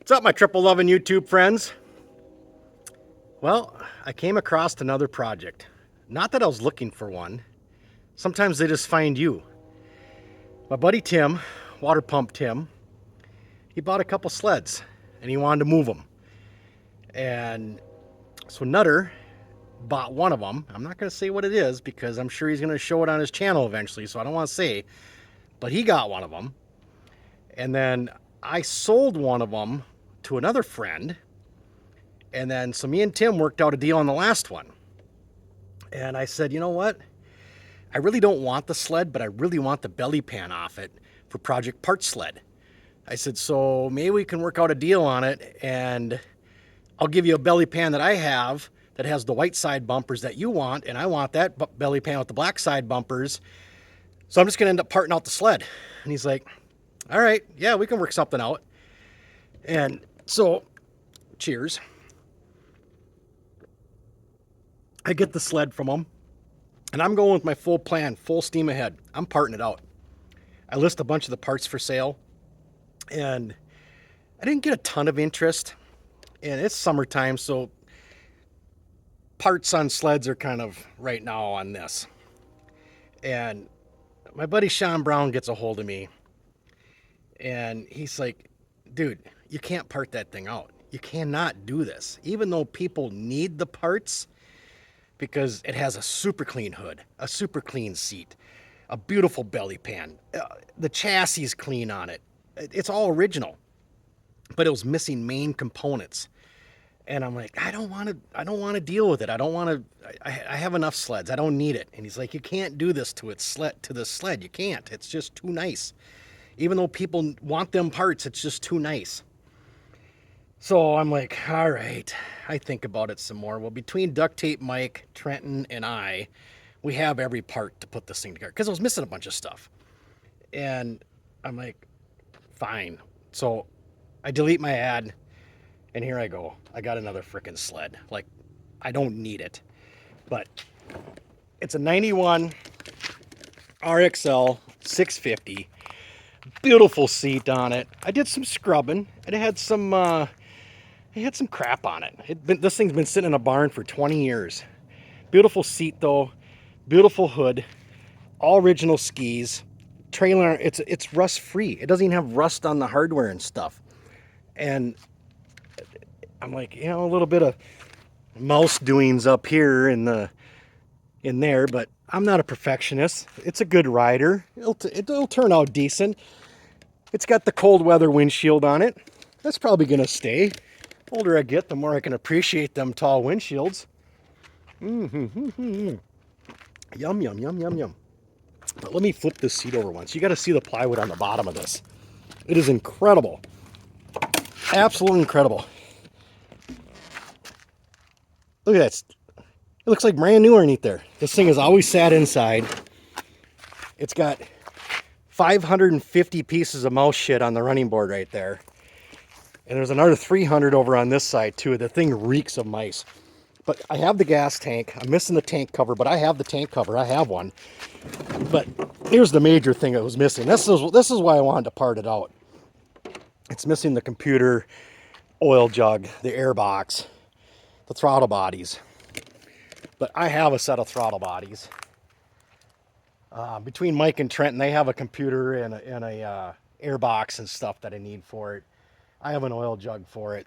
What's up, my triple loving YouTube friends? Well, I came across another project. Not that I was looking for one. Sometimes they just find you. My buddy Tim, water pump Tim, he bought a couple sleds and he wanted to move them. And so Nutter bought one of them. I'm not going to say what it is because I'm sure he's going to show it on his channel eventually, so I don't want to say. But he got one of them. And then I sold one of them to another friend. And then so me and Tim worked out a deal on the last one. And I said, you know what? I really don't want the sled, but I really want the belly pan off it for Project Part Sled. I said, so maybe we can work out a deal on it, and I'll give you a belly pan that I have that has the white side bumpers that you want, and I want that belly pan with the black side bumpers. So I'm just going to end up parting out the sled. And he's like, all right, yeah, we can work something out. And so, cheers. I get the sled from him, and I'm going with my full plan, full steam ahead. I'm parting it out. I list a bunch of the parts for sale, and I didn't get a ton of interest. And it's summertime, so parts on sleds are kind of right now on this. And my buddy Sean Brown gets a hold of me, and he's like, dude, you can't part that thing out. You cannot do this. Even though people need the parts, because it has a super clean hood, a super clean seat, a beautiful belly pan. The chassis is clean on it. It's all original, but it was missing main components. And I'm like, I don't want to deal with it. I have enough sleds. I don't need it. And he's like, you can't do this to the sled. You can't. It's just too nice. Even though people want them parts, it's just too nice. So I'm like, all right, I think about it some more. Well, between Duct Tape Mike, Trenton, and I, we have every part to put this thing together because I was missing a bunch of stuff. And I'm like, fine. So I delete my ad, and here I go. I got another freaking sled. Like, I don't need it. But it's a 91 RXL 650. Beautiful seat on it. I did some scrubbing. It had some crap on it. This thing's been sitting in a barn for 20 years. Beautiful seat though, beautiful hood, all original skis. Trailer, it's rust free. It doesn't even have rust on the hardware and stuff. And I'm like, a little bit of mouse doings up here in there, but I'm not a perfectionist. It's a good rider. It'll turn out decent. It's got the cold weather windshield on it. That's probably gonna stay. The older I get, the more I can appreciate them tall windshields. Yum, yum, yum, yum, yum. But let me flip this seat over once. You got to see the plywood on the bottom of this. It is incredible. Absolutely incredible. Look at that. It looks like brand new underneath there. This thing has always sat inside. It's got 550 pieces of mouse shit on the running board right there. And there's another 300 over on this side too. The thing reeks of mice. But I have the gas tank. I'm missing the tank cover, but I have the tank cover. I have one. But here's the major thing that was missing. This is why I wanted to part it out. It's missing the computer, oil jug, the air box, the throttle bodies. But I have a set of throttle bodies. Between Mike and Trenton, they have a computer and a air box and stuff that I need for it. I have an oil jug for it.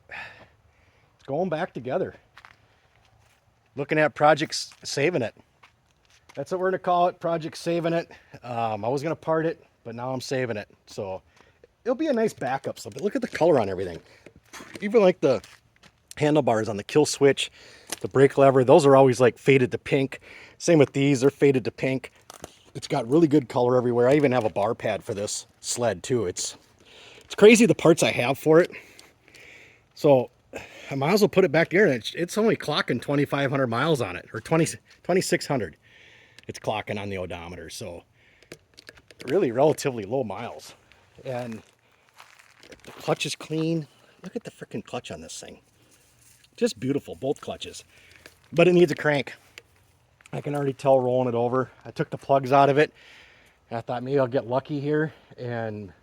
It's going back together. Looking at Project Saving It. That's what we're going to call it, Project Saving It. I was going to part it, but now I'm saving it. So it'll be a nice backup. So, but look at the color on everything. Even like the handlebars on the kill switch, the brake lever, those are always like faded to pink. Same with these, they're faded to pink. It's got really good color everywhere. I even have a bar pad for this sled too. It's crazy the parts I have for it. So I might as well put it back there. It's only clocking 2,500 miles on it, or 2,600. It's clocking on the odometer. So really relatively low miles. And the clutch is clean. Look at the freaking clutch on this thing. Just beautiful, both clutches. But it needs a crank. I can already tell rolling it over. I took the plugs out of it. I thought maybe I'll get lucky here and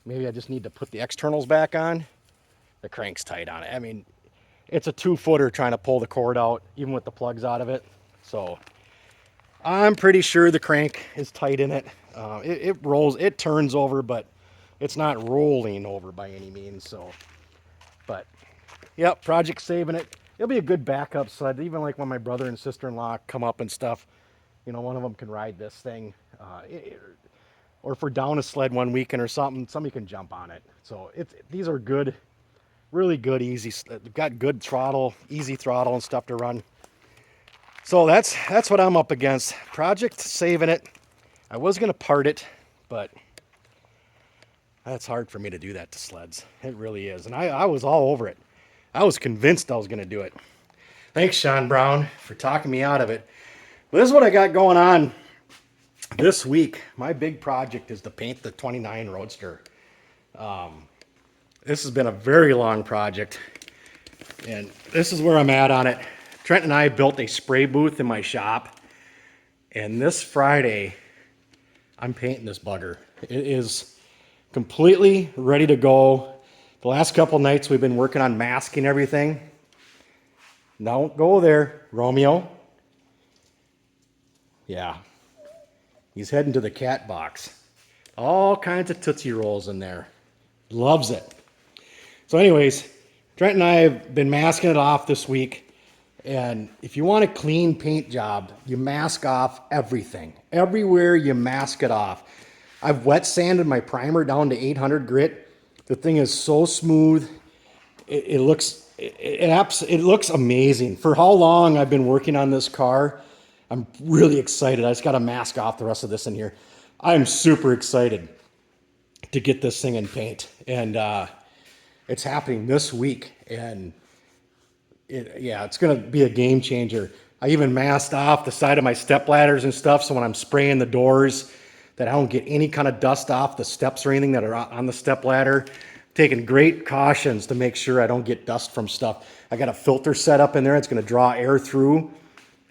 Maybe I just need to put the externals back on. The crank's tight on it. I mean, it's a 2-footer trying to pull the cord out, even with the plugs out of it. So I'm pretty sure the crank is tight in it. It rolls, it turns over, but it's not rolling over by any means. So, but yep, project saving it. It'll be a good backup sled. Even like when my brother and sister-in-law come up and stuff, you know, one of them can ride this thing. Or if we're down a sled one weekend or something, somebody can jump on it. So these are good, really good, easy. They've got good throttle, easy throttle and stuff to run. So that's what I'm up against. Project saving it. I was gonna part it, but that's hard for me to do that to sleds. It really is. And I was all over it. I was convinced I was gonna do it. Thanks, Sean Brown, for talking me out of it. But this is what I got going on this week. My big project is to paint the 29 Roadster. This has been a very long project, and this is where I'm at on it. Trent and I built a spray booth in my shop, and this Friday, I'm painting this bugger. It is completely ready to go. The last couple nights we've been working on masking everything. Don't go there, Romeo. Yeah, he's heading to the cat box. All kinds of Tootsie Rolls in there. Loves it. So anyways, Trent and I have been masking it off this week. And if you want a clean paint job, you mask off everything. Everywhere you mask it off. I've wet sanded my primer down to 800 grit. The thing is so smooth. It looks amazing. For how long I've been working on this car, I'm really excited. I just got to mask off the rest of this in here. I'm super excited to get this thing in paint. And it's happening this week. And it's going to be a game changer. I even masked off the side of my step ladders and stuff, so when I'm spraying the doors, that I don't get any kind of dust off the steps or anything that are on the step ladder. Taking great cautions to make sure I don't get dust from stuff. I got a filter set up in there. It's going to draw air through.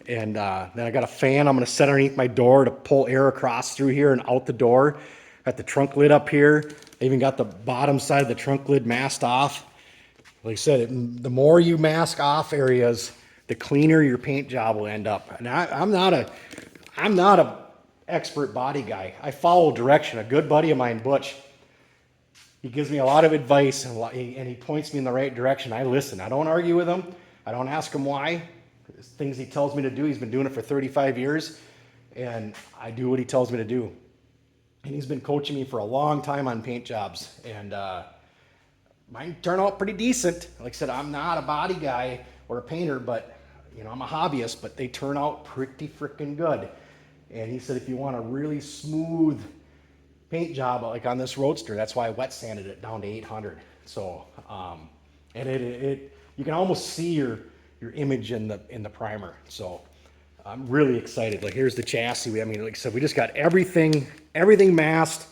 And then I got a fan I'm going to set underneath my door to pull air across through here and out the door. Got the trunk lid up here. I even got the bottom side of the trunk lid masked off. Like I said, the more you mask off areas, the cleaner your paint job will end up. And I'm not a expert body guy. I follow direction. A good buddy of mine, Butch, he gives me a lot of advice and he points me in the right direction. I listen. I don't argue with him. I don't ask him why. It's things he tells me to do. He's been doing it for 35 years, and I do what he tells me to do. And he's been coaching me for a long time on paint jobs, and mine turn out pretty decent. Like I said, I'm not a body guy or a painter, but you know, I'm a hobbyist, but they turn out pretty freaking good. And he said, if you want a really smooth paint job, like on this Roadster, that's why I wet sanded it down to 800. So, and you can almost see your image in the primer. So I'm really excited. Like here's the chassis. I mean, like I said, we just got everything masked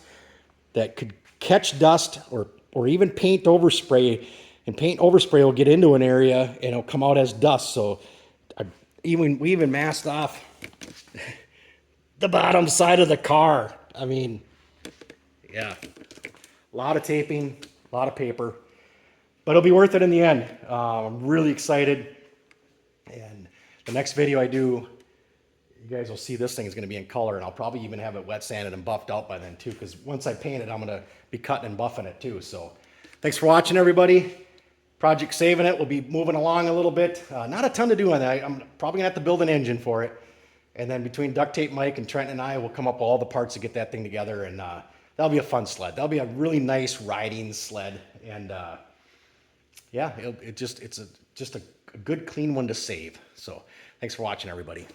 that could catch dust or even paint overspray, and paint overspray will get into an area and it'll come out as dust. So we even masked off the bottom side of the car. I mean, yeah, a lot of taping, a lot of paper, but it'll be worth it in the end. I'm really excited. And the next video I do, you guys will see this thing is going to be in color, and I'll probably even have it wet sanded and buffed out by then too, because once I paint it, I'm going to be cutting and buffing it too. So thanks for watching, everybody. Project saving it. We'll be moving along a little bit. Not a ton to do on that. I'm probably going to have to build an engine for it. And then between Duct Tape Mike and Trent and I, we'll come up with all the parts to get that thing together, and that'll be a fun sled. That'll be a really nice riding sled. And yeah, it's just a good, clean one to save. So thanks for watching, everybody.